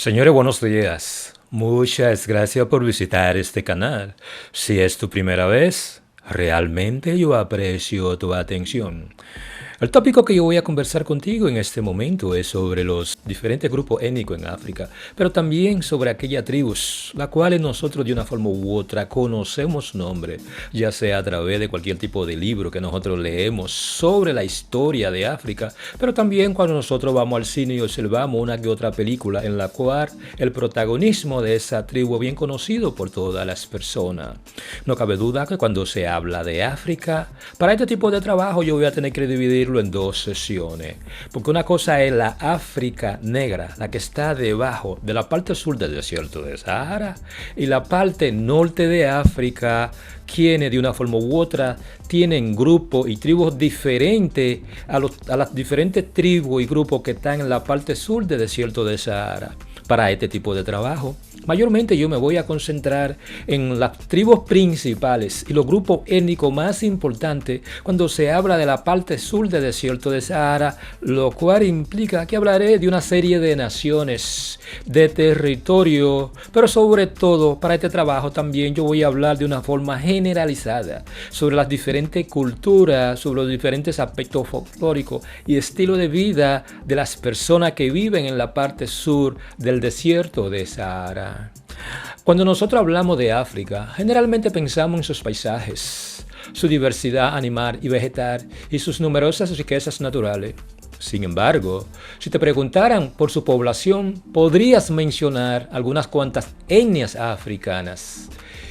Señores, buenos días. Muchas gracias por visitar este canal. Si es tu primera vez, realmente yo aprecio tu atención. El tópico que yo voy a conversar contigo en este momento es sobre los diferentes grupos étnicos en África, pero también sobre aquellas tribus, las cuales nosotros de una forma u otra conocemos su nombre, ya sea a través de cualquier tipo de libro que nosotros leemos sobre la historia de África, pero también cuando nosotros vamos al cine y observamos una que otra película en la cual el protagonismo de esa tribu es bien conocido por todas las personas. No cabe duda que cuando se habla de África, para este tipo de trabajo yo voy a tener que dividirlo en dos sesiones, porque una cosa es la África negra, la que está debajo de la parte sur del desierto de Sahara, y la parte norte de África, quienes de una forma u otra tienen grupos y tribus diferentes a las diferentes tribus y grupos que están en la parte sur del desierto de Sahara. Para este tipo de trabajo, mayormente yo me voy a concentrar en las tribus principales y los grupos étnicos más importantes cuando se habla de la parte sur del desierto de Sahara, lo cual implica que hablaré de una serie de naciones, de territorio, pero sobre todo para este trabajo también yo voy a hablar de una forma generalizada sobre las diferentes culturas, sobre los diferentes aspectos folclóricos y estilo de vida de las personas que viven en la parte sur del desierto de Sahara. Cuando nosotros hablamos de África, generalmente pensamos en sus paisajes, su diversidad animal y vegetal y sus numerosas riquezas naturales. Sin embargo, si te preguntaran por su población, podrías mencionar algunas cuantas etnias africanas.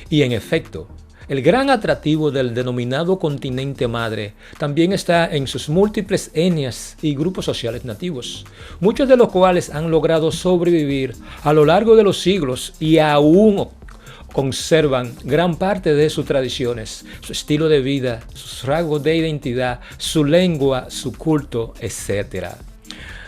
Y en efecto, el gran atractivo del denominado continente madre también está en sus múltiples etnias y grupos sociales nativos, muchos de los cuales han logrado sobrevivir a lo largo de los siglos y aún conservan gran parte de sus tradiciones, su estilo de vida, sus rasgos de identidad, su lengua, su culto, etc.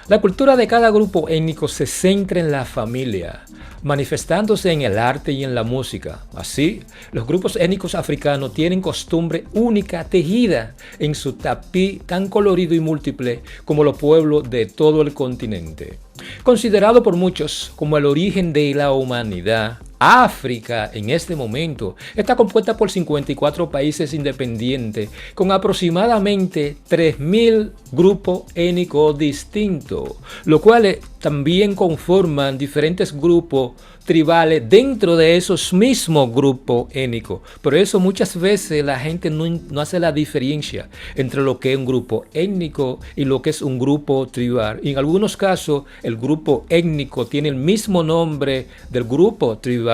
La cultura de cada grupo étnico se centra en la familia, manifestándose en el arte y en la música. Así, los grupos étnicos africanos tienen costumbre única tejida en su tapiz tan colorido y múltiple como los pueblos de todo el continente. Considerado por muchos como el origen de la humanidad, África en este momento está compuesta por 54 países independientes con aproximadamente 3.000 grupos étnicos distintos, los cuales también conforman diferentes grupos tribales dentro de esos mismos grupos étnicos. Por eso muchas veces la gente no hace la diferencia entre lo que es un grupo étnico y lo que es un grupo tribal. Y en algunos casos el grupo étnico tiene el mismo nombre del grupo tribal.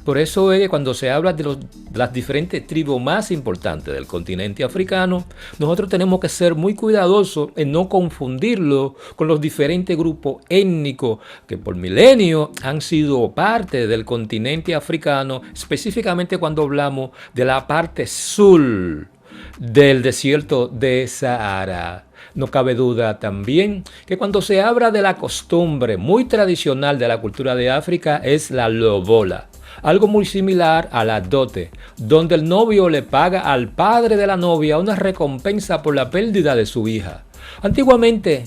Por eso es que cuando se habla de las diferentes tribus más importantes del continente africano, nosotros tenemos que ser muy cuidadosos en no confundirlo con los diferentes grupos étnicos que por milenios han sido parte del continente africano, específicamente cuando hablamos de la parte sur del desierto de Sahara. No cabe duda también que cuando se habla de la costumbre muy tradicional de la cultura de África es la lobola, algo muy similar a la dote, donde el novio le paga al padre de la novia una recompensa por la pérdida de su hija. Antiguamente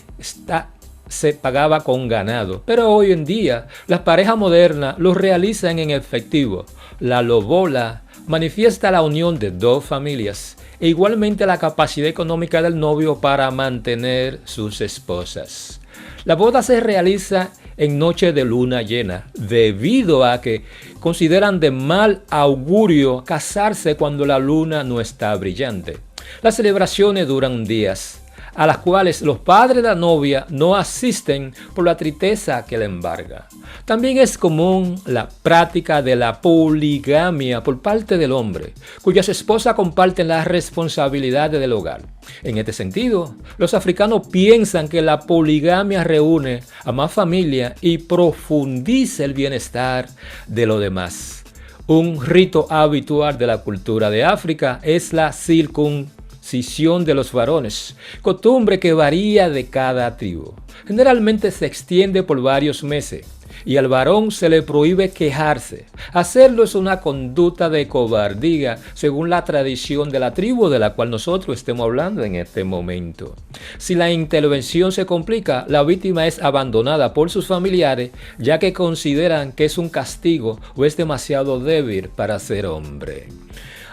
se pagaba con ganado, pero hoy en día las parejas modernas lo realizan en efectivo. La lobola manifiesta la unión de dos familias e igualmente la capacidad económica del novio para mantener sus esposas. La boda se realiza en noche de luna llena, debido a que consideran de mal augurio casarse cuando la luna no está brillante. Las celebraciones duran días, a las cuales los padres de la novia no asisten por la tristeza que le embarga. También es común la práctica de la poligamia por parte del hombre, cuyas esposas comparten las responsabilidades del hogar. En este sentido, los africanos piensan que la poligamia reúne a más familias y profundiza el bienestar de los demás. Un rito habitual de la cultura de África es la circuncisión de los varones, costumbre que varía de cada tribu. Generalmente se extiende por varios meses y al varón se le prohíbe quejarse. Hacerlo es una conducta de cobardía según la tradición de la tribu de la cual nosotros estemos hablando en este momento. Si la intervención se complica, la víctima es abandonada por sus familiares, ya que consideran que es un castigo o es demasiado débil para ser hombre.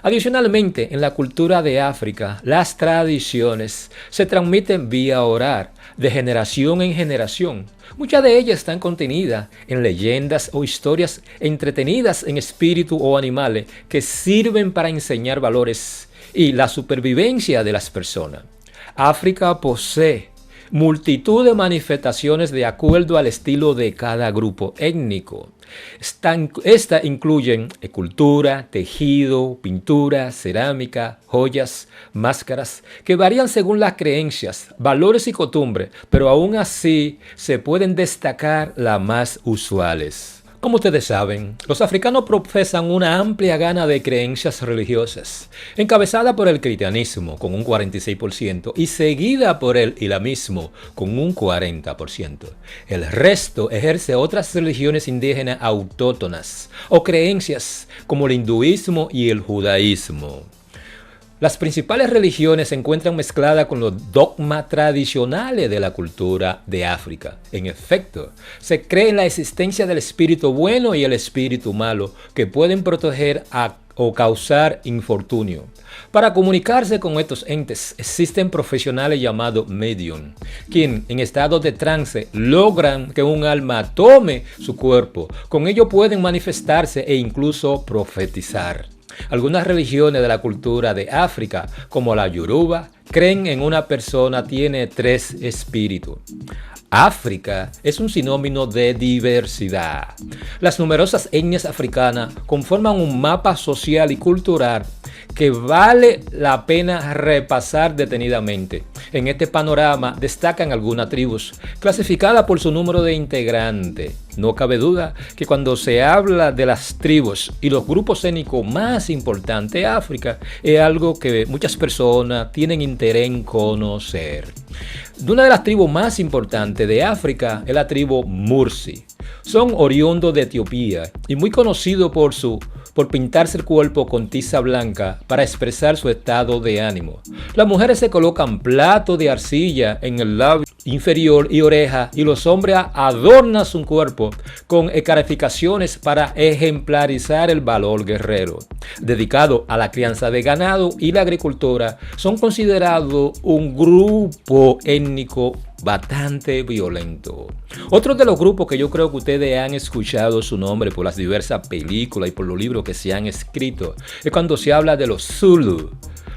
Adicionalmente, en la cultura de África, las tradiciones se transmiten vía oral, de generación en generación. Muchas de ellas están contenidas en leyendas o historias entretenidas en espíritu o animales que sirven para enseñar valores y la supervivencia de las personas. África posee multitud de manifestaciones de acuerdo al estilo de cada grupo étnico. Estas incluyen escultura, tejido, pintura, cerámica, joyas, máscaras, que varían según las creencias, valores y costumbres, pero aún así se pueden destacar las más usuales. Como ustedes saben, los africanos profesan una amplia gama de creencias religiosas, encabezada por el cristianismo con un 46% y seguida por el islamismo con un 40%. El resto ejerce otras religiones indígenas autóctonas o creencias como el hinduismo y el judaísmo. Las principales religiones se encuentran mezcladas con los dogmas tradicionales de la cultura de África. En efecto, se cree en la existencia del espíritu bueno y el espíritu malo, que pueden proteger o causar infortunio. Para comunicarse con estos entes, existen profesionales llamados medium, quienes en estado de trance logran que un alma tome su cuerpo. Con ello pueden manifestarse e incluso profetizar. Algunas religiones de la cultura de África, como la Yoruba, creen en una persona tiene 3 espíritus. África es un sinónimo de diversidad. Las numerosas etnias africanas conforman un mapa social y cultural que vale la pena repasar detenidamente. En este panorama destacan algunas tribus, clasificadas por su número de integrantes. No cabe duda que cuando se habla de las tribus y los grupos étnicos más importantes de África, es algo que muchas personas tienen interés en conocer. Una de las tribus más importantes de África es la tribu Mursi. Son oriundos de Etiopía y muy conocidos por pintarse el cuerpo con tiza blanca para expresar su estado de ánimo. Las mujeres se colocan platos de arcilla en el labio inferior y oreja, y los hombres adornan su cuerpo con escarificaciones para ejemplarizar el valor guerrero. Dedicado a la crianza de ganado y la agricultura, son considerados un grupo étnico bastante violento. Otro de los grupos que yo creo que ustedes han escuchado su nombre por las diversas películas y por los libros que se han escrito es cuando se habla de los Zulu.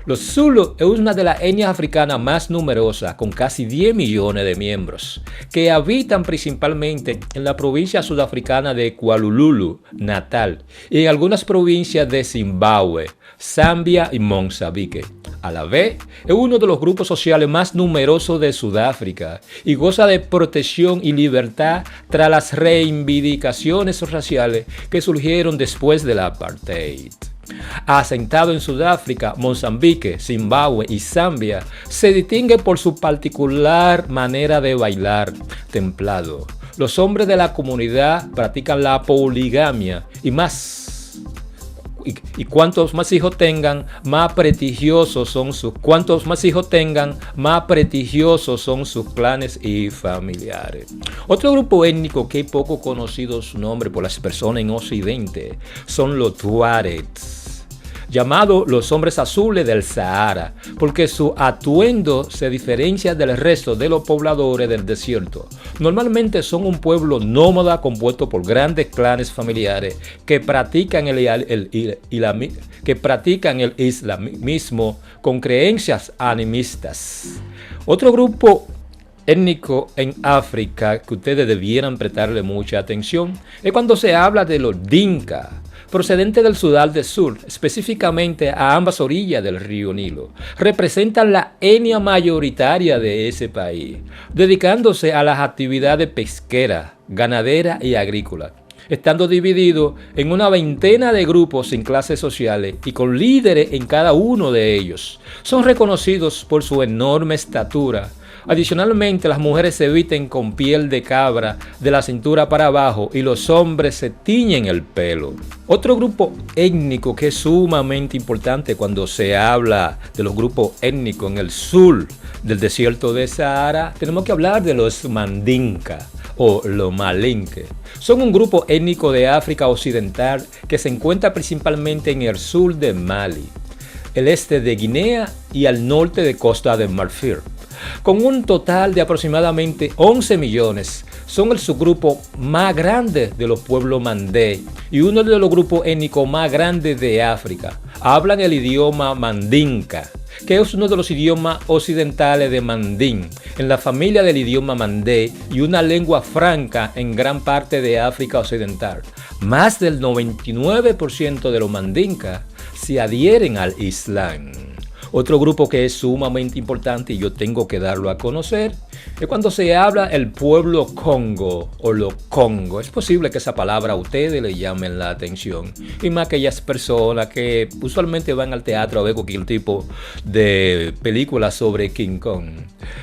Los Zulu es una de las etnias africanas más numerosas, con casi 10 millones de miembros, que habitan principalmente en la provincia sudafricana de KwaZulu, Natal, y en algunas provincias de Zimbabue, Zambia y Mozambique. A la vez, es uno de los grupos sociales más numerosos de Sudáfrica y goza de protección y libertad tras las reivindicaciones raciales que surgieron después del apartheid. Asentado en Sudáfrica, Mozambique, Zimbabue y Zambia, se distingue por su particular manera de bailar templado. Los hombres de la comunidad practican la poligamia y cuantos más hijos tengan, más prestigiosos son sus clanes y familiares. Otro grupo étnico que es poco conocido su nombre por las personas en Occidente son los Tuaregs, llamados los hombres azules del Sahara, porque su atuendo se diferencia del resto de los pobladores del desierto. Normalmente son un pueblo nómada compuesto por grandes clanes familiares que practican el islamismo con creencias animistas. Otro grupo étnico en África que ustedes debieran prestarle mucha atención es cuando se habla de los Dinka, procedente del Sudán del Sur, específicamente a ambas orillas del río Nilo. Representan la etnia mayoritaria de ese país, dedicándose a las actividades pesqueras, ganaderas y agrícolas, estando dividido en una veintena de grupos sin clases sociales y con líderes en cada uno de ellos. Son reconocidos por su enorme estatura, Adicionalmente, las mujeres se visten con piel de cabra de la cintura para abajo y los hombres se tiñen el pelo. Otro grupo étnico que es sumamente importante cuando se habla de los grupos étnicos en el sur del desierto de Sahara, tenemos que hablar de los mandinka o los malinke. Son un grupo étnico de África Occidental que se encuentra principalmente en el sur de Mali, el este de Guinea y al norte de Costa de Marfil. Con un total de aproximadamente 11 millones, son el subgrupo más grande de los pueblos mandé y uno de los grupos étnicos más grandes de África. Hablan el idioma mandinka, que es uno de los idiomas occidentales de mandín, en la familia del idioma mandé y una lengua franca en gran parte de África Occidental. Más del 99% de los mandinkas se adhieren al Islam. Otro grupo que es sumamente importante y yo tengo que darlo a conocer es cuando se habla el pueblo Congo o los Congo. Es posible que esa palabra a ustedes le llamen la atención y más aquellas personas que usualmente van al teatro a ver cualquier tipo de película sobre King Kong.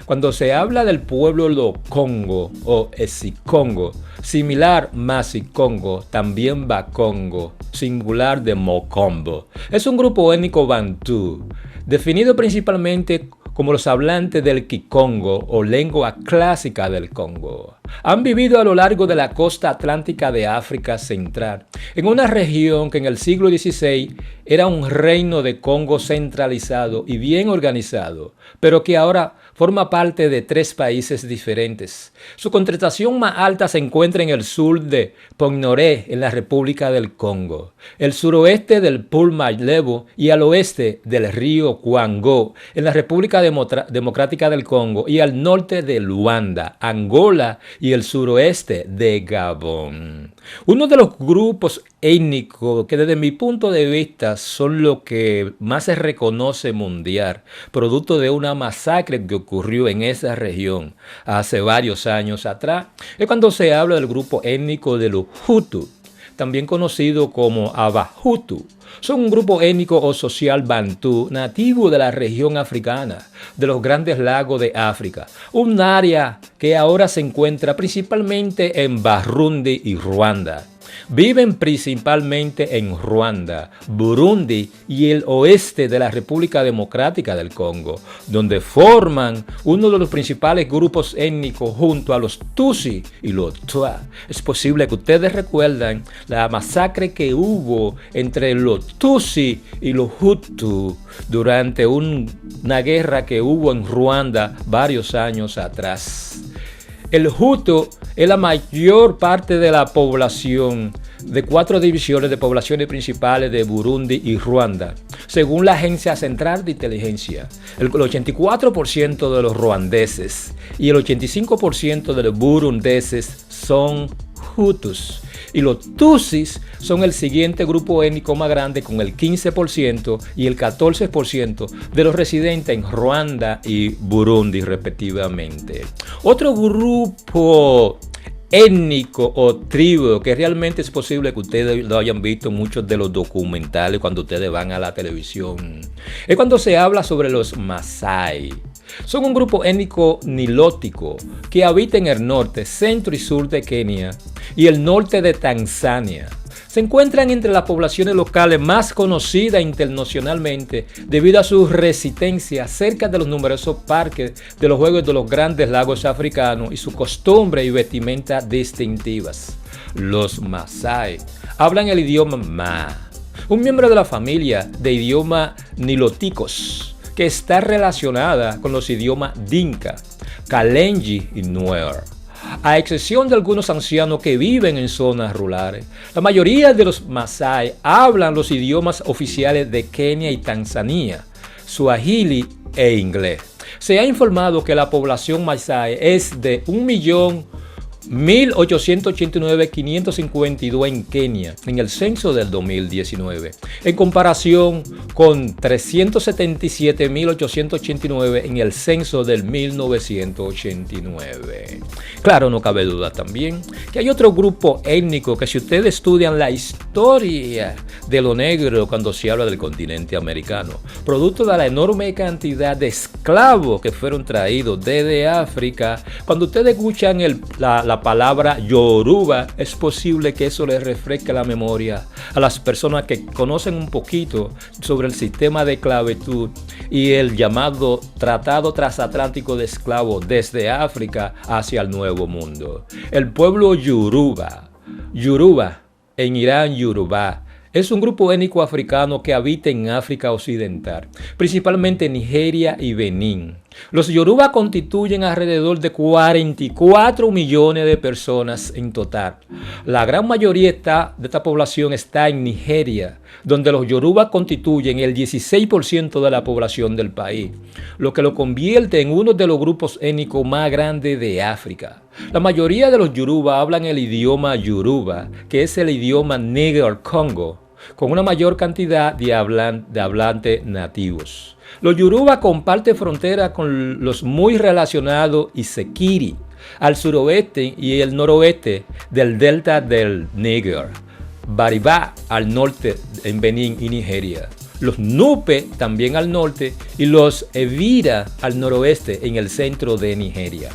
Cuando se habla del pueblo los Congo o Esicongo, similar Masicongo, también Bakongo, singular de Mokombo. Es un grupo étnico bantú, definido principalmente como los hablantes del Kikongo o lengua clásica del Congo. Han vivido a lo largo de la costa atlántica de África Central, en una región que en el siglo XVI era un reino de Congo centralizado y bien organizado, pero que ahora forma parte de 3 países diferentes. Su concentración más alta se encuentra en el sur de Pognoré, en la República del Congo, el suroeste del Pulma-Levo y al oeste del río Kwango, en la República Democrática del Congo y al norte de Luanda, Angola y el suroeste de Gabón. Uno de los grupos étnicos que desde mi punto de vista son los que más se reconoce mundial, producto de una masacre que ocurrió en esa región hace varios años atrás, es cuando se habla del grupo étnico de los Hutu, también conocido como Abahutu. Son un grupo étnico o social bantú nativo de la región africana, de los Grandes Lagos de África, un área que ahora se encuentra principalmente en Burundi y Ruanda. Viven principalmente en Ruanda, Burundi y el oeste de la República Democrática del Congo, donde forman uno de los principales grupos étnicos junto a los Tutsi y los Twa. Es posible que ustedes recuerdan la masacre que hubo entre los Tutsi y los Hutu durante una guerra que hubo en Ruanda varios años atrás. El Hutu es la mayor parte de la población de 4 divisiones de poblaciones principales de Burundi y Ruanda, según la Agencia Central de Inteligencia. El 84% de los ruandeses y el 85% de los burundeses son Hutus. Y los Tutsis son el siguiente grupo étnico más grande con el 15% y el 14% de los residentes en Ruanda y Burundi respectivamente. Otro grupo étnico o tribu que realmente es posible que ustedes lo hayan visto en muchos de los documentales cuando ustedes van a la televisión, es cuando se habla sobre los Masái. Son un grupo étnico nilótico que habita en el norte, centro y sur de Kenia y el norte de Tanzania. Se encuentran entre las poblaciones locales más conocidas internacionalmente debido a su resistencia cerca de los numerosos parques de los Juegos de los Grandes Lagos africanos y su costumbre y vestimenta distintivas. Los Masái hablan el idioma Ma, un miembro de la familia de idiomas nilóticos que está relacionada con los idiomas Dinka, Kalenji y Nuer. A excepción de algunos ancianos que viven en zonas rurales, la mayoría de los Masái hablan los idiomas oficiales de Kenia y Tanzania, Swahili e inglés. Se ha informado que la población Masái es de 1889, 552 en Kenia, en el censo del 2019, en comparación con 377.889 en el censo del 1989. Claro, no cabe duda también que hay otro grupo étnico que, si ustedes estudian la historia de lo negro cuando se habla del continente americano, producto de la enorme cantidad de esclavos que fueron traídos desde África, cuando ustedes escuchan la palabra Yoruba, es posible que eso les refresque la memoria a las personas que conocen un poquito sobre el sistema de esclavitud y el llamado Tratado Transatlántico de Esclavos desde África hacia el Nuevo Mundo. El pueblo Yoruba, en Irán, Yoruba, es un grupo étnico africano que habita en África Occidental, principalmente en Nigeria y Benín. Los Yoruba constituyen alrededor de 44 millones de personas en total. La gran mayoría de esta población está en Nigeria, donde los Yoruba constituyen el 16% de la población del país, lo que lo convierte en uno de los grupos étnicos más grandes de África. La mayoría de los Yoruba hablan el idioma Yoruba, que es el idioma Níger Congo, con una mayor cantidad de hablantes nativos. Los Yoruba comparten frontera con los muy relacionados Isekiri, al suroeste y el noroeste del delta del Níger, Bariba al norte en Benín y Nigeria, los Nupe también al norte y los Evira al noroeste en el centro de Nigeria.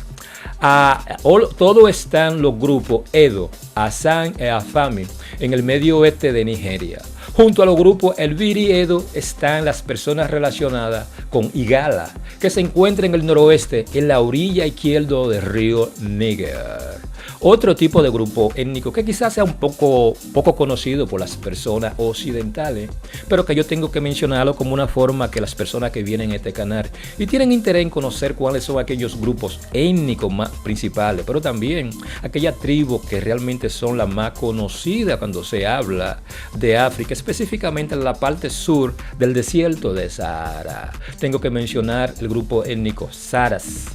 Todo están los grupos Edo, Asan y Afami en el medio oeste de Nigeria. Junto a los grupos Elviri y Edo están las personas relacionadas con Igala, que se encuentra en el noroeste, en la orilla izquierda del río Níger. Otro tipo de grupo étnico que quizás sea un poco conocido por las personas occidentales, pero que yo tengo que mencionarlo como una forma que las personas que vienen a este canal y tienen interés en conocer cuáles son aquellos grupos étnicos más principales, pero también aquellas tribus que realmente son las más conocidas cuando se habla de África, específicamente en la parte sur del desierto de Sahara. Tengo que mencionar el grupo étnico Saras.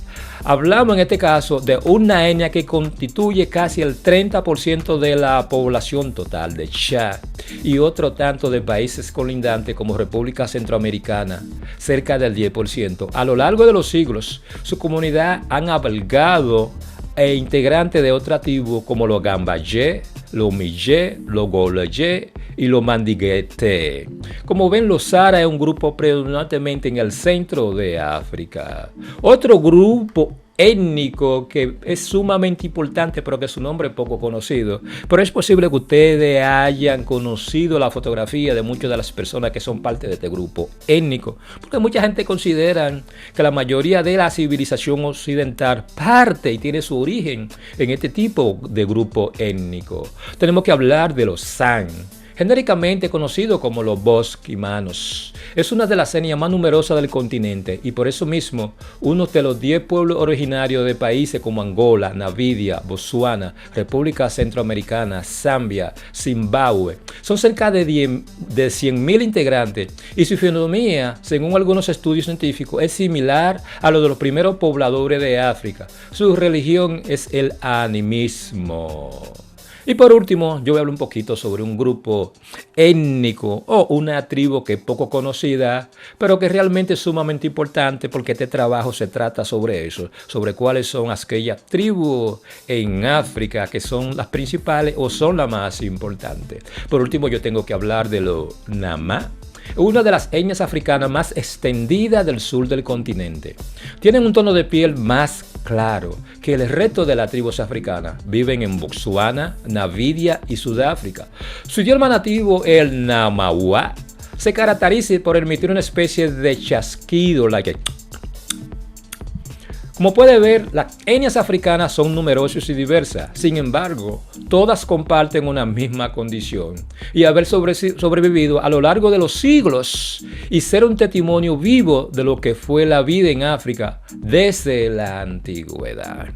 Hablamos en este caso de una etnia que constituye casi el 30% de la población total de Chad y otro tanto de países colindantes como República Centroamericana, cerca del 10%. A lo largo de los siglos, su comunidad han albergado integrantes de otra tribu como los Gambayé, los Millé, los Golayé y los Mandiguete. Como ven, los Sara es un grupo predominantemente en el centro de África. Otro grupo étnico que es sumamente importante, pero que su nombre es poco conocido, pero es posible que ustedes hayan conocido la fotografía de muchas de las personas que son parte de este grupo étnico, porque mucha gente considera que la mayoría de la civilización occidental parte y tiene su origen en este tipo de grupo étnico. Tenemos que hablar de los San, genéricamente conocido como los bosquimanos. Es una de las etnias más numerosas del continente y por eso mismo uno de los 10 pueblos originarios de países como Angola, Namibia, Botsuana, República Centroamericana, Zambia, Zimbabue. Son cerca de 100.000 integrantes y su fisonomía, según algunos estudios científicos, es similar a lo de los primeros pobladores de África. Su religión es el animismo. Y por último, yo voy a hablar un poquito sobre un grupo étnico o una tribu que es poco conocida, pero que realmente es sumamente importante porque este trabajo se trata sobre eso, sobre cuáles son aquellas tribus en África que son las principales o son las más importantes. Por último, yo tengo que hablar de los Nama, una de las etnias africanas más extendidas del sur del continente. Tienen un tono de piel más claro que el resto de las tribus africanas. Viven en Botsuana, Namibia y Sudáfrica. Su idioma nativo, el Namawa, se caracteriza por emitir una especie de chasquido, Como puede ver, las etnias africanas son numerosas y diversas. Sin embargo, todas comparten una misma condición y haber sobrevivido a lo largo de los siglos y ser un testimonio vivo de lo que fue la vida en África desde la antigüedad.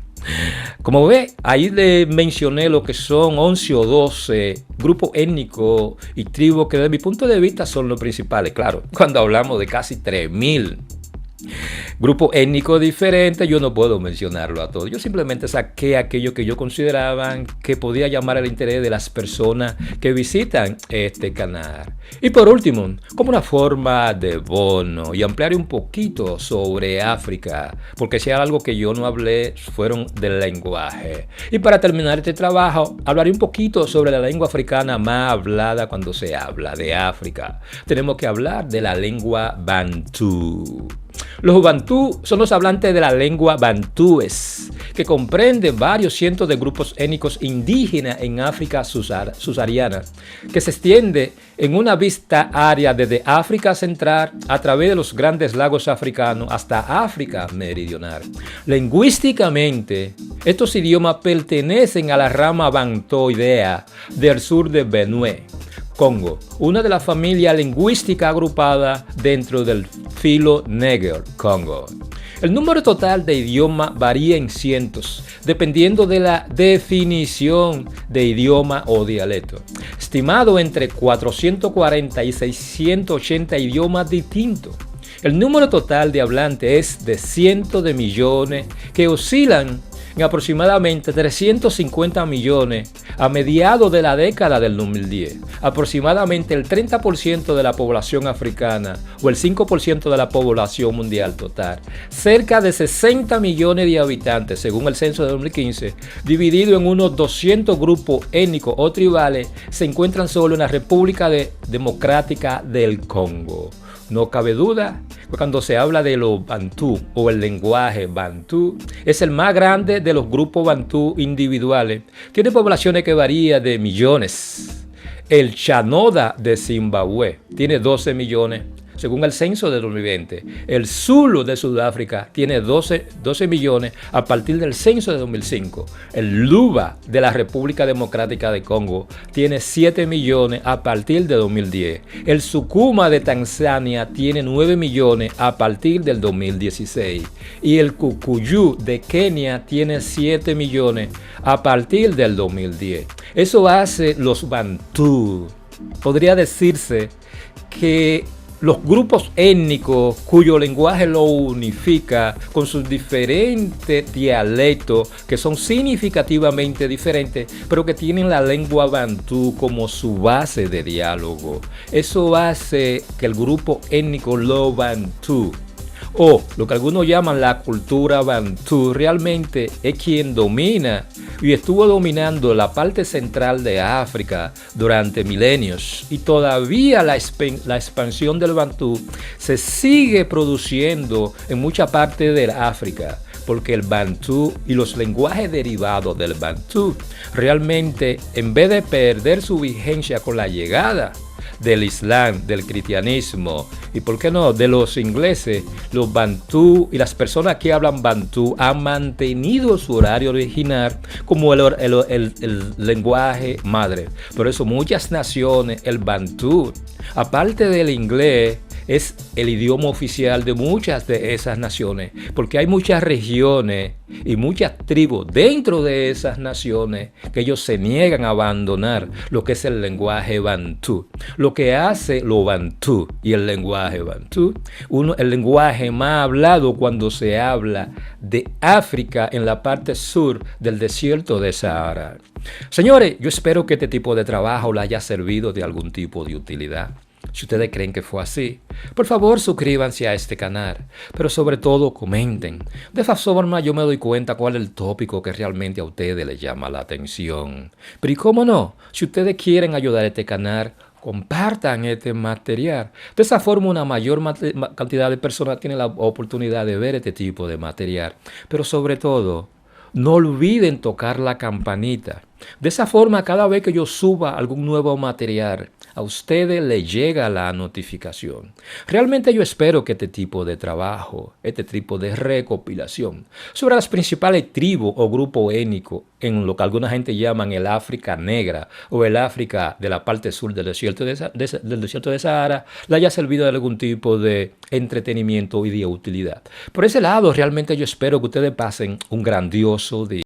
Como ve, ahí le mencioné lo que son 11 o 12 grupos étnicos y tribus que desde mi punto de vista son los principales. Claro, cuando hablamos de casi 3.000. grupo étnico diferente, yo no puedo mencionarlo a todos. Yo simplemente saqué aquello que yo consideraba que podía llamar el interés de las personas que visitan este canal. Y por último, como una forma de bono y ampliar un poquito sobre África, porque si hay algo que yo no hablé fueron del lenguaje. Y para terminar este trabajo, hablaré un poquito sobre la lengua africana más hablada cuando se habla de África. Tenemos que hablar de la lengua bantú. Los bantú son los hablantes de la lengua bantúes, que comprende varios cientos de grupos étnicos indígenas en África subsahariana, que se extiende en una vasta área desde África Central a través de los grandes lagos africanos hasta África Meridional. Lingüísticamente, estos idiomas pertenecen a la rama bantoidea del sur de Benue, Congo, una de las familias lingüísticas agrupadas dentro del filo Níger, Congo. El número total de idiomas varía en cientos, dependiendo de la definición de idioma o dialecto, estimado entre 440 y 680 idiomas distintos. El número total de hablantes es de cientos de millones que oscilan en aproximadamente 350 millones a mediados de la década del 2010. Aproximadamente el 30% de la población africana o el 5% de la población mundial total. Cerca de 60 millones de habitantes, según el censo de 2015, dividido en unos 200 grupos étnicos o tribales, se encuentran solo en la República Democrática del Congo. No cabe duda que cuando se habla de los bantú o el lenguaje bantú, es el más grande de los grupos bantú individuales. Tiene poblaciones que varían de millones. El Chanoda de Zimbabue tiene 12 millones, según el censo de 2020. El Zulu de Sudáfrica tiene 12 millones a partir del censo de 2005. El Luba de la República Democrática de Congo tiene 7 millones a partir de 2010. El Sukuma de Tanzania tiene 9 millones a partir del 2016. Y el Kikuyu de Kenia tiene 7 millones a partir del 2010. Eso hace los bantú. Podría decirse que los grupos étnicos cuyo lenguaje lo unifica con sus diferentes dialectos que son significativamente diferentes, pero que tienen la lengua bantú como su base de diálogo. Eso hace que el grupo étnico lo bantú, o lo que algunos llaman la cultura bantú, realmente es quien domina y estuvo dominando la parte central de África durante milenios, y todavía la expansión del bantú se sigue produciendo en mucha parte de África, porque el bantú y los lenguajes derivados del bantú realmente, en vez de perder su vigencia con la llegada del Islam, del cristianismo y, ¿por qué no?, de los ingleses, los bantú y las personas que hablan bantú han mantenido su horario original como el lenguaje madre. Por eso muchas naciones, el bantú, aparte del inglés, es el idioma oficial de muchas de esas naciones, porque hay muchas regiones y muchas tribus dentro de esas naciones que ellos se niegan a abandonar lo que es el lenguaje bantú. Lo que hace lo bantú y el lenguaje bantú, el lenguaje más hablado cuando se habla de África en la parte sur del desierto de Sahara. Señores, yo espero que este tipo de trabajo le haya servido de algún tipo de utilidad. Si ustedes creen que fue así, por favor suscríbanse a este canal, pero sobre todo comenten. De esa forma yo me doy cuenta cuál es el tópico que realmente a ustedes les llama la atención. Pero y cómo no, si ustedes quieren ayudar a este canal, compartan este material. De esa forma una mayor cantidad de personas tienen la oportunidad de ver este tipo de material. Pero sobre todo, no olviden tocar la campanita. De esa forma, cada vez que yo suba algún nuevo material, a ustedes les llega la notificación. Realmente yo espero que este tipo de trabajo, este tipo de recopilación sobre las principales tribus o grupos étnicos en lo que alguna gente llaman el África negra o el África de la parte sur del desierto de Sahara, le haya servido de algún tipo de entretenimiento y de utilidad. Por ese lado, realmente yo espero que ustedes pasen un grandioso día.